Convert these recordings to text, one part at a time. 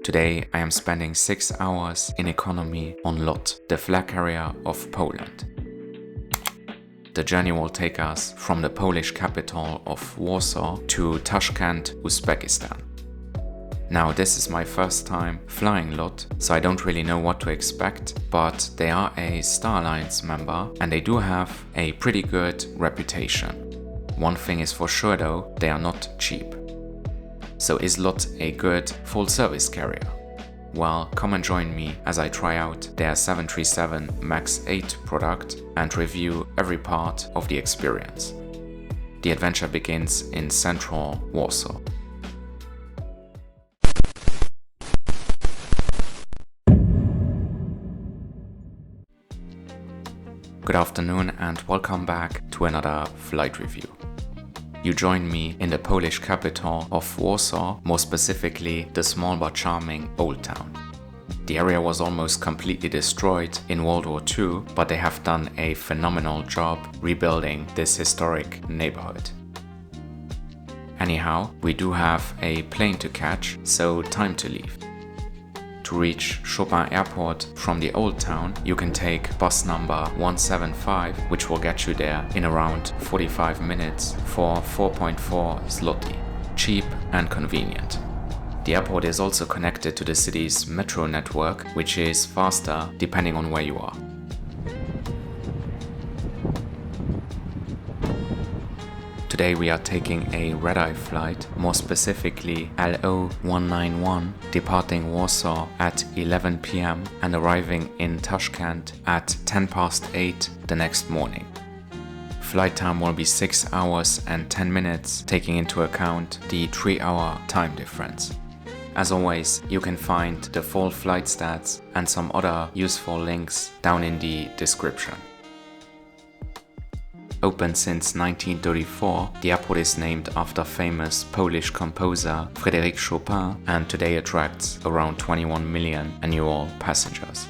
Today I am spending 6 hours in economy on LOT, the flag carrier of Poland. The journey will take us from the Polish capital of Warsaw to Tashkent, Uzbekistan. Now this is my first time flying LOT, so I don't really know what to expect, but they are a Star Alliance member and they do have a pretty good reputation. One thing is for sure though, they are not cheap. So is LOT a good full-service carrier? Well, come and join me as I try out their 737 MAX 8 product and review every part of the experience. The adventure begins in central Warsaw. Good afternoon and welcome back to another flight review. You join me in the Polish capital of Warsaw, more specifically the small but charming Old Town. The area was almost completely destroyed in World War II, but they have done a phenomenal job rebuilding this historic neighborhood. Anyhow, we do have a plane to catch, so time to leave. To reach Chopin Airport from the Old Town, you can take bus number 175, which will get you there in around 45 minutes for 4.4 zloty. Cheap and convenient. The airport is also connected to the city's metro network, which is faster depending on where you are. Today we are taking a red-eye flight, more specifically LO 191, departing Warsaw at 11 p.m. and arriving in Tashkent at 10 past 8 the next morning. Flight time will be 6 hours and 10 minutes, taking into account the 3-hour time difference. As always, you can find the full flight stats and some other useful links down in the description. Opened since 1934, the airport is named after famous Polish composer Frédéric Chopin and today attracts around 21 million annual passengers.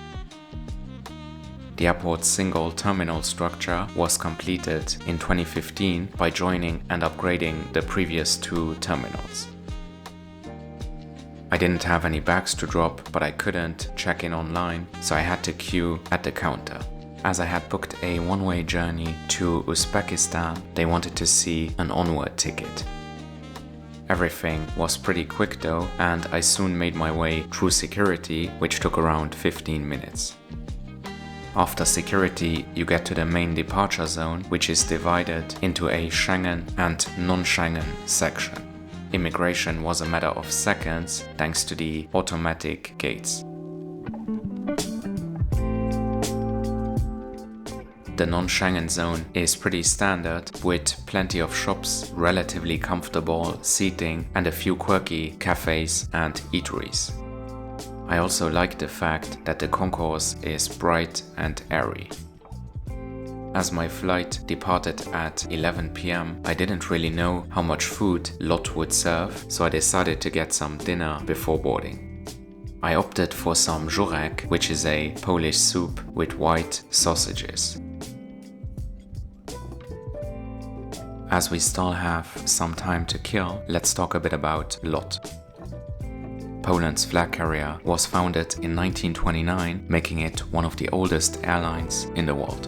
The airport's single terminal structure was completed in 2015 by joining and upgrading the previous 2 terminals. I didn't have any bags to drop, but I couldn't check in online, so I had to queue at the counter. As I had booked a one-way journey to Uzbekistan, they wanted to see an onward ticket. Everything was pretty quick though, and I soon made my way through security, which took around 15 minutes. After security, you get to the main departure zone, which is divided into a Schengen and non-Schengen section. Immigration was a matter of seconds thanks to the automatic gates. The non-Schengen zone is pretty standard, with plenty of shops, relatively comfortable seating and a few quirky cafes and eateries. I also like the fact that the concourse is bright and airy. As my flight departed at 11 p.m, I didn't really know how much food LOT would serve, so I decided to get some dinner before boarding. I opted for some żurek, which is a Polish soup with white sausages. As we still have some time to kill, let's talk a bit about LOT. Poland's flag carrier was founded in 1929, making it one of the oldest airlines in the world.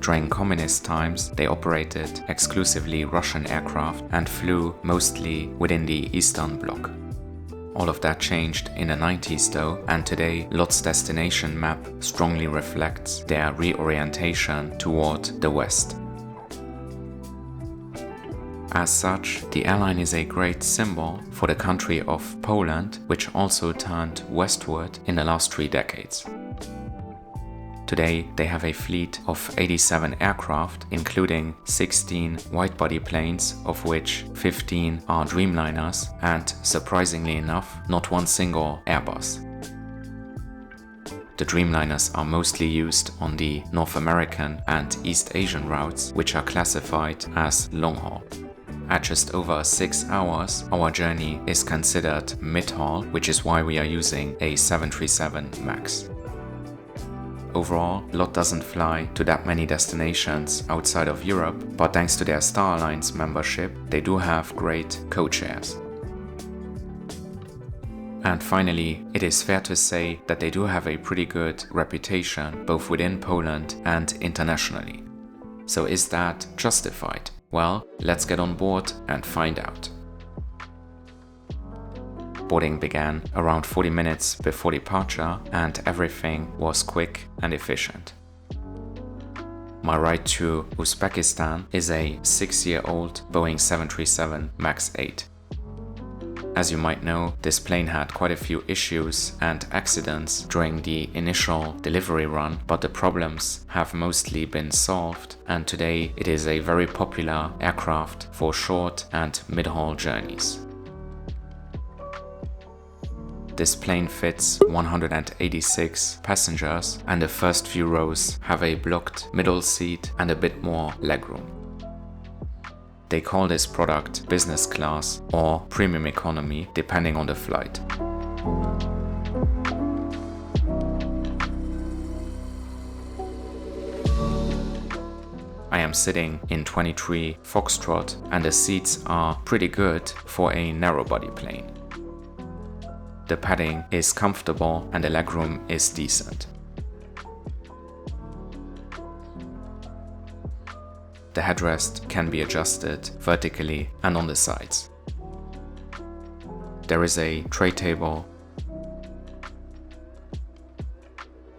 During communist times, they operated exclusively Russian aircraft and flew mostly within the Eastern Bloc. All of that changed in the 90s though, and today LOT's destination map strongly reflects their reorientation toward the West. As such, the airline is a great symbol for the country of Poland, which also turned westward in the last 3 decades. Today, they have a fleet of 87 aircraft, including 16 wide-body planes, of which 15 are Dreamliners, and surprisingly enough, not one single Airbus. The Dreamliners are mostly used on the North American and East Asian routes, which are classified as long-haul. At just over 6 hours, our journey is considered mid-haul, which is why we are using a 737 MAX. Overall, LOT doesn't fly to that many destinations outside of Europe, but thanks to their Star Alliance membership, they do have great codeshares. And finally, it is fair to say that they do have a pretty good reputation both within Poland and internationally. So is that justified? Well, let's get on board and find out. Boarding began around 40 minutes before departure and everything was quick and efficient. My ride to Uzbekistan is a 6-year-old Boeing 737 MAX 8. As you might know, this plane had quite a few issues and accidents during the initial delivery run, but the problems have mostly been solved, and today it is a very popular aircraft for short and mid-haul journeys. This plane fits 186 passengers, and the first few rows have a blocked middle seat and a bit more legroom. They call this product business class or premium economy depending on the flight. I am sitting in 23 Foxtrot and the seats are pretty good for a narrow-body plane. The padding is comfortable and the legroom is decent. The headrest can be adjusted vertically and on the sides. There is a tray table,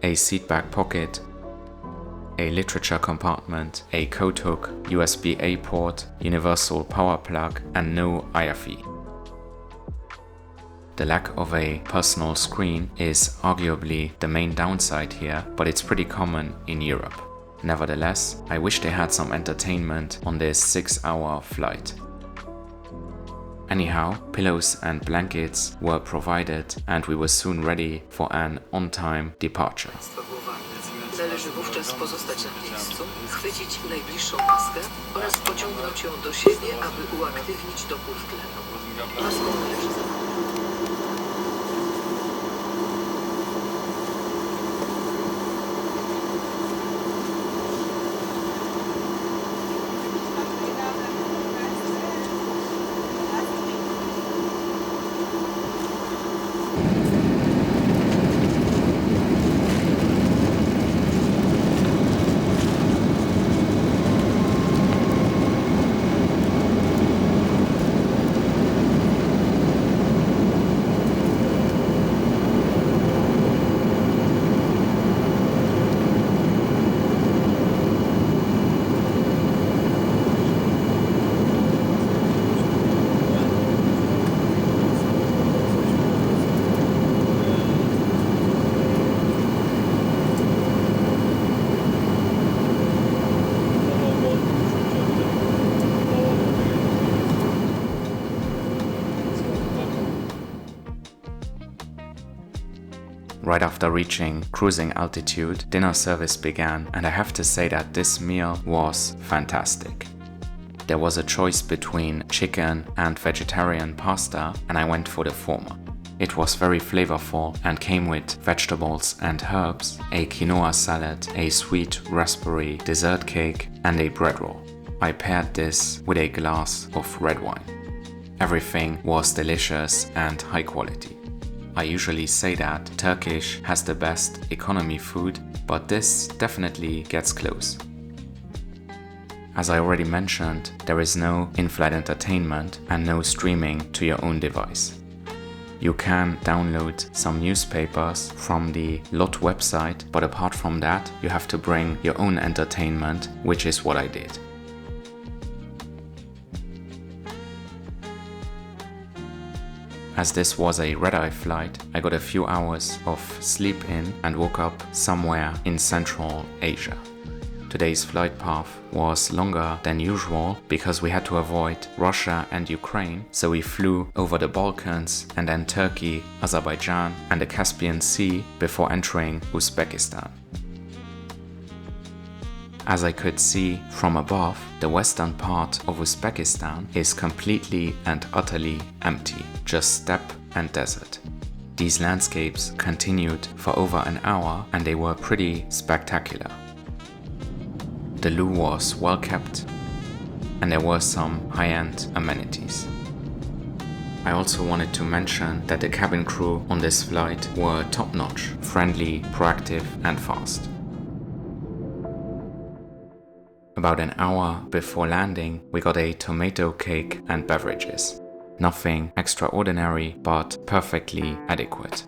a seat back pocket, a literature compartment, a coat hook, USB-A port, universal power plug, and no IFE. The lack of a personal screen is arguably the main downside here, but it's pretty common in Europe. Nevertheless, I wish they had some entertainment on this 6-hour flight. Anyhow, pillows and blankets were provided and we were soon ready for an on-time departure. Należy wówczas pozostać na miejscu, schwycić najbliższą maskę oraz pociągnąć ją do siebie, aby uaktywnić dopływ tlenu. Maską należy Right after reaching cruising altitude, dinner service began, and I have to say that this meal was fantastic. There was a choice between chicken and vegetarian pasta, and I went for the former. It was very flavorful and came with vegetables and herbs, a quinoa salad, a sweet raspberry dessert cake, and a bread roll. I paired this with a glass of red wine. Everything was delicious and high quality. I usually say that Turkish has the best economy food, but this definitely gets close. As I already mentioned, there is no in-flight entertainment and no streaming to your own device. You can download some newspapers from the LOT website, but apart from that, you have to bring your own entertainment, which is what I did. As this was a red-eye flight, I got a few hours of sleep in and woke up somewhere in Central Asia. Today's flight path was longer than usual because we had to avoid Russia and Ukraine, so we flew over the Balkans and then Turkey, Azerbaijan and the Caspian Sea before entering Uzbekistan. As I could see from above, the western part of Uzbekistan is completely and utterly empty, just steppe and desert. These landscapes continued for over an hour and they were pretty spectacular. The loo was well kept and there were some high-end amenities. I also wanted to mention that the cabin crew on this flight were top-notch, friendly, proactive and fast. About an hour before landing, we got a tomato cake and beverages. Nothing extraordinary, but perfectly adequate.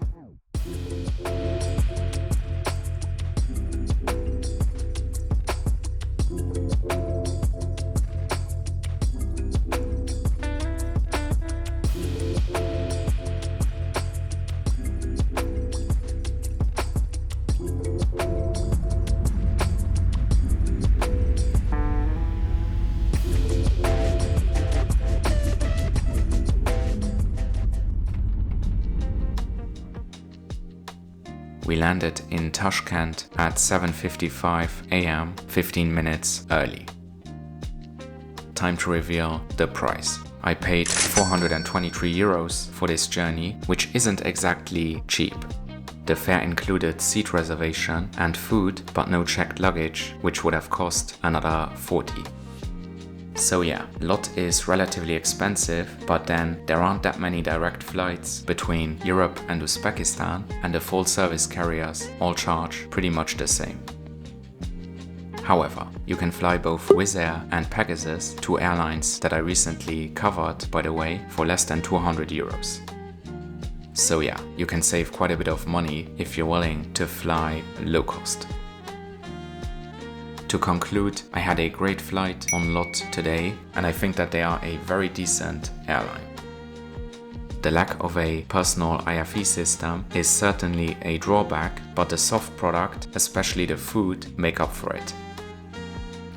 We landed in Tashkent at 7:55 am, 15 minutes early. Time to reveal the price. I paid 423 euros for this journey, which isn't exactly cheap. The fare included seat reservation and food, but no checked luggage, which would have cost another 40. So yeah, LOT is relatively expensive, but then there aren't that many direct flights between Europe and Uzbekistan, and the full service carriers all charge pretty much the same. However, you can fly both Wizz Air and Pegasus, two airlines that I recently covered, by the way, for less than 200 euros. So yeah, you can save quite a bit of money if you're willing to fly low cost. To conclude, I had a great flight on LOT today, and I think that they are a very decent airline. The lack of a personal IFE system is certainly a drawback, but the soft product, especially the food, make up for it.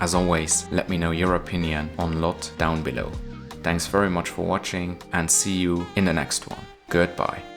As always, let me know your opinion on LOT down below. Thanks very much for watching, and see you in the next one. Goodbye.